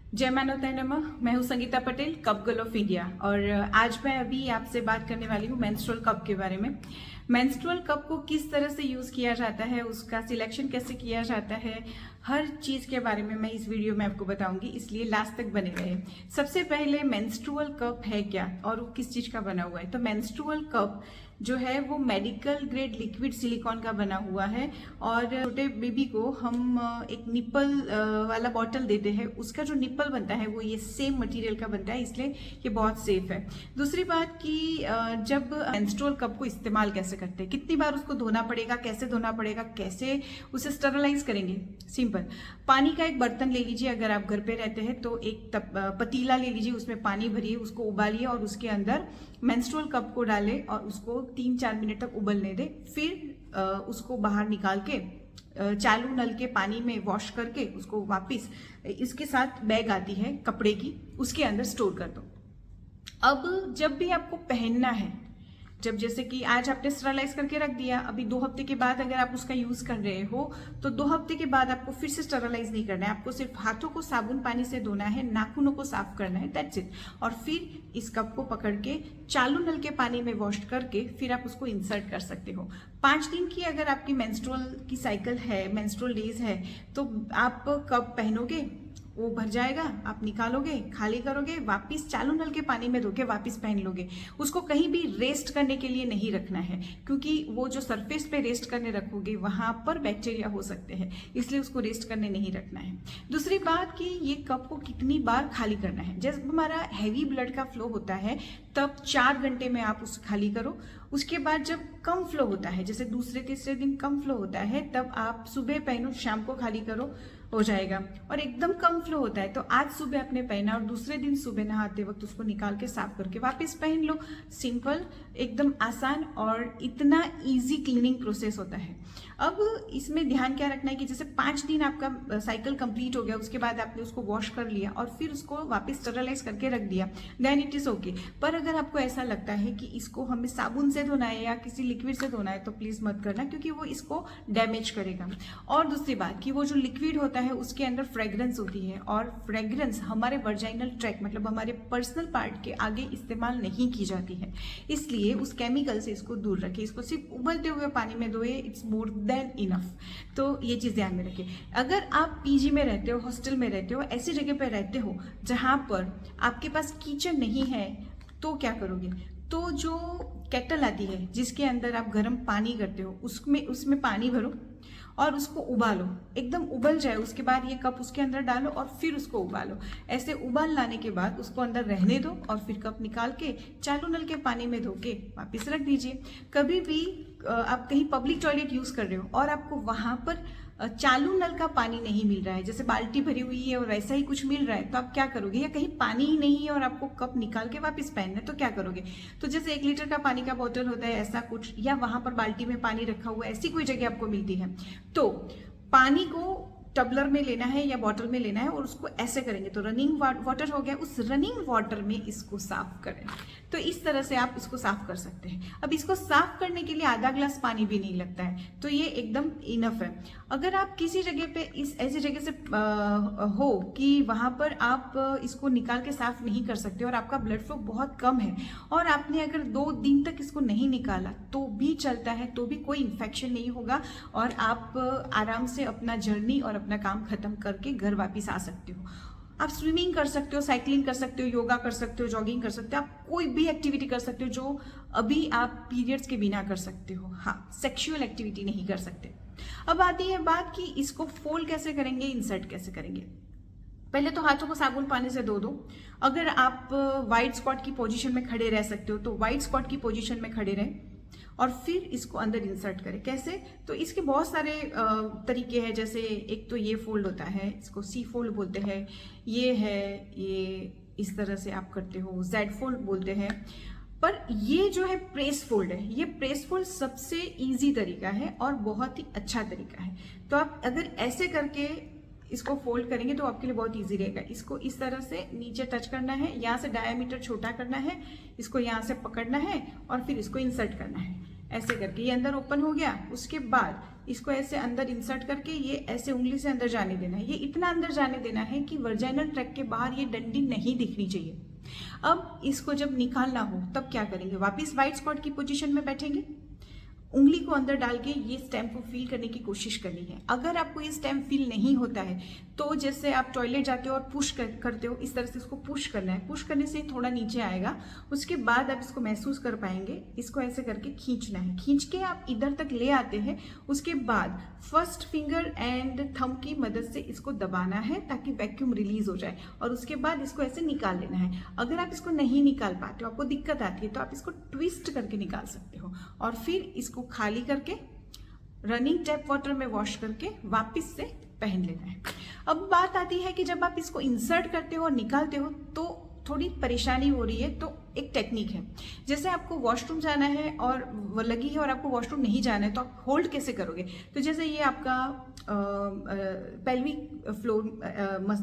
जय मानवता नमः। मैं हूं Sangeeta Patel, cup girl of India, और आज मैं अभी आपसे बात करने वाली हूं मेंस्ट्रुअल कप के बारे में। मेंस्ट्रुअल कप को किस तरह से यूज किया जाता है, उसका सिलेक्शन कैसे किया जाता है, हर चीज के बारे में मैं इस वीडियो में आपको बताऊंगी, इसलिए लास्ट तक बने रहे। सबसे पहले मेंस्ट्रुअल कप है क्या और वो किस चीज का बना हुआ है। तो मेंस्ट्रुअल कप जो है वो मेडिकल ग्रेड लिक्विड सिलिकॉन का बना हुआ है, और छोटे बेबी को हम एक निप्पल वाला बॉटल देते हैं, उसका जो निप्पल बनता है वो ये सेम मटेरियल का बनता है, इसलिए ये बहुत सेफ है। दूसरी बात कि जब मेंस्ट्रुअल कप को इस्तेमाल कैसे करते हैं, कितनी बार उसको धोना पड़ेगा, कैसे धोना पड़ेगा, कैसे उसे स्टरलाइज करेंगे। सिंपल, पानी का एक बर्तन ले लीजिए, अगर आप घर पे रहते हैं तो एक पतीला ले लीजिए, उसमें पानी भरिए, उसको उबालिए और उसके अंदर मेंस्ट्रुअल कप को डालें और उसको 3-4 मिनट तक उबलने दें। फिर उसको बाहर निकाल के चालू नल के पानी में वॉश करके उसको वापस इसके साथ बैग आती है कपड़े की, उसके अंदर स्टोर कर दो। अब जब भी आपको पहनना है, जब जैसे कि आज आपने स्टरलाइज करके रख दिया, अभी 2 हफ्ते के बाद अगर आप उसका यूज कर रहे हो तो 2 हफ्ते के बाद आपको फिर से स्टरलाइज नहीं करना है, आपको सिर्फ हाथों को साबुन पानी से धोना है, नाखूनों को साफ करना है, दैट्स इट। और फिर इस कप को पकड़ के चालू नल के पानी में वॉश करके फिर आप उसको इंसर्ट कर सकते हो। 5 दिन की अगर आपकी मेंस्ट्रुअल की साइकिल है, मेंस्ट्रुअल डेज है, तो आप कप पहनोगे, वो भर जाएगा, आप निकालोगे, खाली करोगे, वापस चालू नल के पानी में धो के वापस पहन लोगे। उसको कहीं भी रेस्ट करने के लिए नहीं रखना है, क्योंकि वो जो सरफेस पे रेस्ट करने रखोगे वहां पर बैक्टीरिया हो सकते हैं, इसलिए उसको रेस्ट करने नहीं रखना है। दूसरी बात कि ये कप को कितनी बार खाली करना है। जब हमारा हैवी ब्लड का फ्लो होता है तब 4 घंटे में आप उसे खाली करो। उसके बाद जब कम फ्लो होता है, जैसे दूसरे तीसरे दिन कम फ्लो होता है, तब आप सुबह पहनो, शाम को खाली करो, हो जाएगा। और एकदम कम फ्लो होता है तो आज सुबह आपने पहना और दूसरे दिन सुबह नहाते वक्त उसको निकाल के साफ करके वापस पहन लो। सिंपल, एकदम आसान और इतना इजी क्लीनिंग प्रोसेस होता है। अब इसमें ध्यान क्या रखना है कि जैसे 5 दिन आपका साइकिल कंप्लीट हो गया, उसके बाद आपने उसको वॉश कर लिया और फिर उसको वापस स्टरलाइज करके रख दिया, देन इट इज ओके। पर अगर आपको ऐसा लगता है कि इसको हमें साबुन से धोना है या किसी लिक्विड से धोना है तो प्लीज मत करना, क्योंकि वो इसको डैमेज करेगा। और दूसरी बात कि वो जो लिक्विड होता है उसके अंदर फ्रेग्रेंस होती है, और फ्रेग्रेंस हमारे वर्जाइनल ट्रैक मतलब हमारे पर्सनल पार्ट के आगे इस्तेमाल नहीं की जाती है, इसलिए उस केमिकल से इसको दूर रखें। इसको सिर्फ उबलते हुए पानी में धोए, इट्स मोर देन इनफ। तो ये चीज ध्यान में रखें। अगर आप पीजी में रहते हो, हॉस्टल में रहते हो, ऐसी जगह पर रहते हो जहां पर आपके पास किचन नहीं है, तो क्या करोगे। तो जो केटल आती है जिसके अंदर आप गर्म पानी करते हो, उसमें पानी भरो और उसको उबालो, एकदम उबल जाए, उसके बाद ये कप उसके अंदर डालो और फिर उसको उबालो। ऐसे उबाल लाने के बाद उसको अंदर रहने दो और फिर कप निकाल के चालू नल के पानी में धो के वापिस रख दीजिए। कभी भी आप कहीं पब्लिक टॉयलेट यूज कर रहे हो और आपको वहां पर चालू नल का पानी नहीं मिल रहा है, जैसे बाल्टी भरी हुई है और वैसा ही कुछ मिल रहा है, तो आप क्या करोगे। या कहीं पानी ही नहीं है और आपको कप निकाल के वापस पहनना है, तो क्या करोगे। तो जैसे 1 लीटर का पानी का बोतल होता है ऐसा कुछ, या वहां पर बाल्टी में पानी रखा हुआ है, ऐसी कोई जगह आपको मिलती है, तो पानी को टबलर में लेना है या बॉटल में लेना है और उसको ऐसे करेंगे तो रनिंग वाटर हो गया, उस रनिंग वाटर में इसको साफ करें। तो इस तरह से आप इसको साफ कर सकते हैं। अब इसको साफ करने के लिए आधा ग्लास पानी भी नहीं लगता है, तो ये एकदम इनफ है। अगर आप किसी जगह पे इस ऐसी जगह से हो कि वहां पर आप इसको निकाल के साफ नहीं कर सकते और आपका ब्लड फ्लो बहुत कम है और आपने अगर 2 दिन तक इसको नहीं निकाला तो भी चलता है, तो भी कोई इन्फेक्शन नहीं होगा और आप आराम से अपना जर्नी और अपना काम खत्म करके घर वापिस आ सकते हो। आप स्विमिंग कर सकते हो, साइकिलिंग कर सकते हो, योगा कर सकते हो, जॉगिंग कर सकते हो, आप कोई भी एक्टिविटी कर सकते हो जो अभी आप पीरियड्स के बिना कर सकते हो। हाँ, सेक्सुअल एक्टिविटी नहीं कर सकते। अब आती है बात कि इसको फोल्ड कैसे करेंगे, इंसर्ट कैसे करेंगे। पहले तो हाथों को साबुन पानी से धो दो। अगर आप वाइड स्क्वाट की पोजीशन में खड़े रह सकते हो तो वाइड स्क्वाट की पोजीशन में खड़े रहें और फिर इसको अंदर इंसर्ट करें। कैसे, तो इसके बहुत सारे तरीके हैं। जैसे एक तो ये फोल्ड होता है, इसको सी फोल्ड बोलते हैं, ये है, ये इस तरह से आप करते हो, जेड फोल्ड बोलते हैं। पर ये जो है प्रेस फोल्ड है, ये प्रेस फोल्ड सबसे इजी तरीका है और बहुत ही अच्छा तरीका है। तो आप अगर ऐसे करके इसको फोल्ड करेंगे तो आपके लिए बहुत इजी रहेगा। इसको इस तरह से नीचे टच करना है, यहाँ से डायमीटर छोटा करना है, इसको यहाँ से पकड़ना है और फिर इसको इंसर्ट करना है। ऐसे करके ये अंदर ओपन हो गया। उसके बाद इसको ऐसे अंदर इंसर्ट करके ये ऐसे उंगली से अंदर जाने देना है। ये इतना अंदर जाने देना है कि वर्जाइनल ट्रैक्ट के बाहर ये डंडी नहीं दिखनी चाहिए। अब इसको जब निकालना हो तब क्या करेंगे, वापस वाइट स्पॉट की पोजीशन में बैठेंगे, उंगली को अंदर डाल के ये स्टेम को फील करने की कोशिश करनी है। अगर आपको ये स्टेम फील नहीं होता है तो जैसे आप टॉयलेट जाते हो और पुश करते हो, इस तरह से इसको पुश करना है। पुश करने से थोड़ा नीचे आएगा, उसके बाद आप इसको महसूस कर पाएंगे। इसको ऐसे करके खींचना है, खींच के आप इधर तक ले आते हैं। उसके बाद फर्स्ट फिंगर एंड थंब की मदद से इसको दबाना है ताकि वैक्यूम रिलीज हो जाए, और उसके बाद इसको ऐसे निकाल लेना है। अगर आप इसको नहीं निकाल पाते हो, आपको दिक्कत आती है, तो आप इसको ट्विस्ट करके निकाल सकते हो और फिर इसको खाली करके रनिंग टैप वाटर में वॉश करके वापस से पहन लेना है। अब बात आती है कि जब आप इसको इंसर्ट करते हो और निकालते हो तो थोड़ी परेशानी हो रही है, तो एक टेक्निक है। जैसे आपको वॉशरूम जाना है और वो लगी है और आपको वॉशरूम नहीं जाना है, तो आप होल्ड कैसे करोगे। तो जैसे ये आपका पेल्विक फ्लोर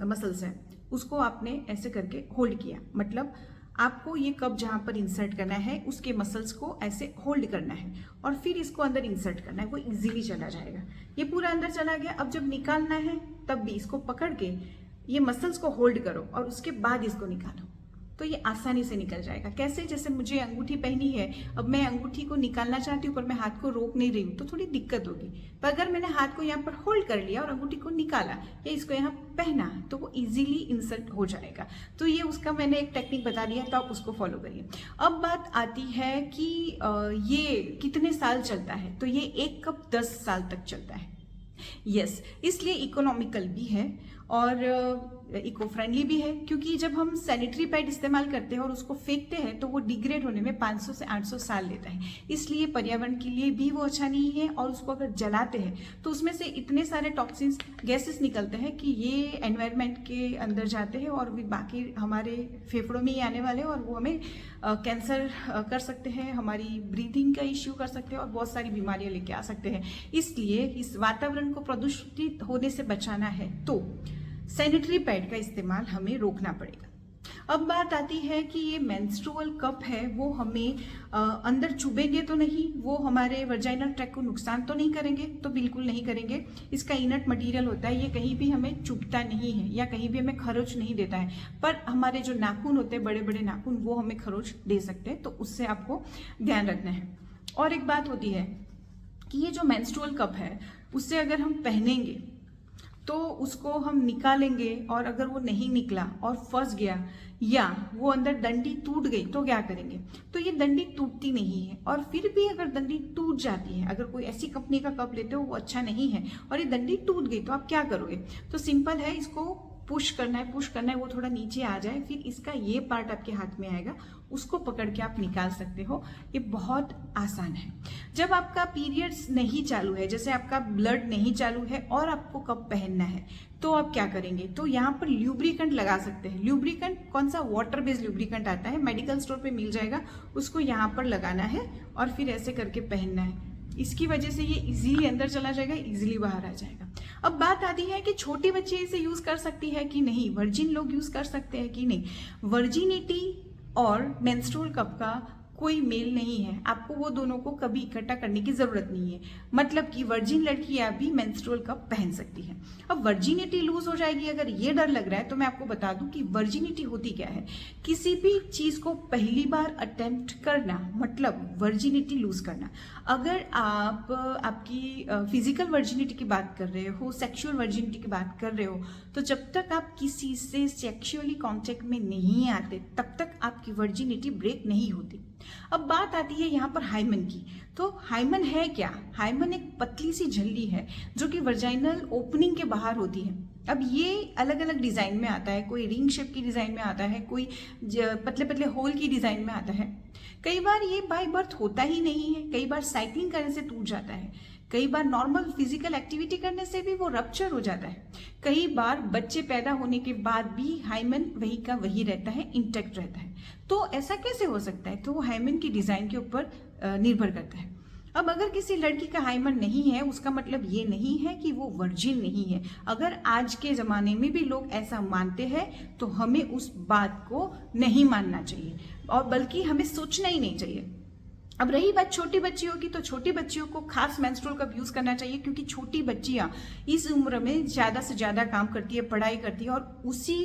मसल्स है, उसको आपने ऐसे करके होल्ड किया, मतलब आपको ये कप जहां पर इंसर्ट करना है उसके मसल्स को ऐसे होल्ड करना है और फिर इसको अंदर इंसर्ट करना है, वो इजीली चला जाएगा। ये पूरा अंदर चला गया। अब जब निकालना है तब भी इसको पकड़ के ये मसल्स को होल्ड करो और उसके बाद इसको निकालो, तो ये आसानी से निकल जाएगा। कैसे, जैसे मुझे अंगूठी पहनी है, अब मैं अंगूठी को निकालना चाहती हूँ पर मैं हाथ को रोक नहीं रही हूँ, तो थोड़ी दिक्कत होगी। पर अगर मैंने हाथ को यहाँ पर होल्ड कर लिया और अंगूठी को निकाला या इसको यहाँ पहना, तो वो इजीली इंसर्ट हो जाएगा। तो ये उसका मैंने एक टेक्निक बता दिया, तो आप उसको फॉलो करिए। अब बात आती है कि ये कितने साल चलता है। तो ये एक कप 10 साल तक चलता है। यस, इसलिए इकोनॉमिकल भी है और इको फ्रेंडली भी है, क्योंकि जब हम सैनिटरी पैड इस्तेमाल करते हैं और उसको फेंकते हैं तो वो डिग्रेड होने में 500 से 800 साल लेता है। इसलिए पर्यावरण के लिए भी वो अच्छा नहीं है, और उसको अगर जलाते हैं तो उसमें से इतने सारे टॉक्सिन्स, गैसेस निकलते हैं कि ये एनवायरनमेंट के अंदर जाते हैं और भी बाकी हमारे फेफड़ों में ही आने वाले हैं, और वो हमें कैंसर कर सकते हैं, हमारी ब्रीथिंग का इश्यू कर सकते हैं और बहुत सारी बीमारियां लेके आ सकते हैं। इसलिए इस वातावरण को प्रदूषित होने से बचाना है तो सैनिटरी पैड का इस्तेमाल हमें रोकना पड़ेगा। अब बात आती है कि ये मेंस्ट्रुअल कप है, वो हमें अंदर चुभेंगे तो नहीं, वो हमारे वर्जाइनल ट्रैक्ट को नुकसान तो नहीं करेंगे। तो बिल्कुल नहीं करेंगे। इसका इनट मटेरियल होता है, ये कहीं भी हमें चुभता नहीं है या कहीं भी हमें खरोच नहीं देता है। पर हमारे जो नाखून होते हैं, बड़े बड़े नाखून, वो हमें खरोच दे सकते हैं, तो उससे आपको ध्यान रखना है। और एक बात होती है कि ये जो मेंस्ट्रुअल कप है, उससे अगर हम पहनेंगे तो उसको हम निकालेंगे और अगर वो नहीं निकला और फंस गया या वो अंदर डंडी टूट गई तो क्या करेंगे। तो ये डंडी टूटती नहीं है, और फिर भी अगर डंडी टूट जाती है, अगर कोई ऐसी कंपनी का कप लेते हो वो अच्छा नहीं है और ये डंडी टूट गई, तो आप क्या करोगे। तो सिंपल है, इसको पुश करना है, वो थोड़ा नीचे आ जाए, फिर इसका ये पार्ट आपके हाथ में आएगा, उसको पकड़ के आप निकाल सकते हो। ये बहुत आसान है। जब आपका पीरियड्स नहीं चालू है, जैसे आपका ब्लड नहीं चालू है और आपको कप पहनना है, तो आप क्या करेंगे। तो यहाँ पर ल्यूब्रिकेंट लगा सकते हैं। ल्यूब्रिकेंट कौन सा, वाटर बेस्ड ल्यूब्रिकेंट आता है, मेडिकल स्टोर पे मिल जाएगा, उसको यहाँ पर लगाना है और फिर ऐसे करके पहनना है। इसकी वजह से ये इजीली अंदर चला जाएगा, इजीली बाहर आ जाएगा। अब बात आती है कि छोटी बच्ची इसे यूज कर सकती है कि नहीं, वर्जिन लोग यूज कर सकते हैं कि नहीं। वर्जिनिटी और मेंस्ट्रुअल कप का कोई मेल नहीं है, आपको वो दोनों को कभी इकट्ठा करने की जरूरत नहीं है। मतलब कि वर्जिन लड़कियां भी मेंस्ट्रुअल कप पहन सकती हैं। अब वर्जिनिटी लूज हो जाएगी, अगर ये डर लग रहा है तो मैं आपको बता दूं कि वर्जिनिटी होती क्या है। किसी भी चीज को पहली बार अटेम्प्ट करना मतलब वर्जिनिटी लूज करना। अगर आप आपकी फिजिकल वर्जिनिटी की बात कर रहे हो, सेक्सुअल वर्जिनिटी की बात कर रहे हो, तो जब तक आप किसी से सेक्सुअली कांटेक्ट में नहीं आते तब तक आपकी वर्जिनिटी ब्रेक नहीं होती। अब बात आती है यहाँ पर हाइमन की। तो हाइमन है क्या। हाइमन एक पतली सी झिल्ली है जो कि वर्जाइनल ओपनिंग के बाहर होती है। अब ये अलग अलग डिजाइन में आता है, कोई रिंग शेप की डिजाइन में आता है, कोई पतले पतले होल की डिजाइन में आता है। कई बार ये बाय बर्थ होता ही नहीं है, कई बार साइकिलिंग करने से टूट जाता है, कई बार नॉर्मल फिजिकल एक्टिविटी करने से भी वो रप्चर हो जाता है, कई बार बच्चे पैदा होने के बाद भी हाइमन वही का वही रहता है, इंटैक्ट रहता है। तो ऐसा कैसे हो सकता है। तो वो हाइमन की डिजाइन के ऊपर निर्भर करता है। अब अगर किसी लड़की का हाइमन नहीं है, उसका मतलब ये नहीं है कि वो वर्जिन नहीं है। अगर आज के जमाने में भी लोग ऐसा मानते हैं तो हमें उस बात को नहीं मानना चाहिए, और बल्कि हमें सोचना ही नहीं चाहिए। अब रही बात छोटी बच्चियों की, तो छोटी बच्चियों को खास मेंस्ट्रुअल कप यूज करना चाहिए, क्योंकि छोटी बच्चियां इस उम्र में ज्यादा से ज्यादा काम करती है, पढ़ाई करती है, और उसी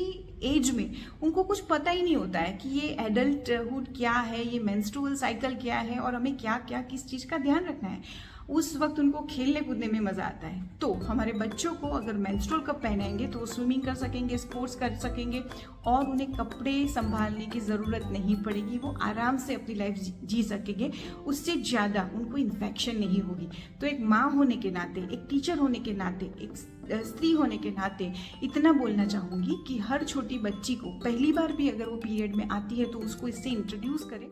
एज में उनको कुछ पता ही नहीं होता है कि ये एडल्टहुड क्या है, ये मेंस्ट्रुअल साइकिल क्या है, और हमें क्या क्या किस चीज का ध्यान रखना है। उस वक्त उनको खेलने कूदने में मजा आता है। तो हमारे बच्चों को अगर मेंस्ट्रुअल कप पहनाएंगे तो वो स्विमिंग कर सकेंगे, स्पोर्ट्स कर सकेंगे, और उन्हें कपड़े संभालने की जरूरत नहीं पड़ेगी, वो आराम से अपनी लाइफ जी सकेंगे। उससे ज्यादा उनको इन्फेक्शन नहीं होगी। तो एक माँ होने के नाते, एक टीचर होने के नाते, एक स्त्री होने के नाते इतना बोलना चाहूंगी कि हर छोटी बच्ची को पहली बार भी अगर वो पीरियड में आती है तो उसको इससे इंट्रोड्यूस करें।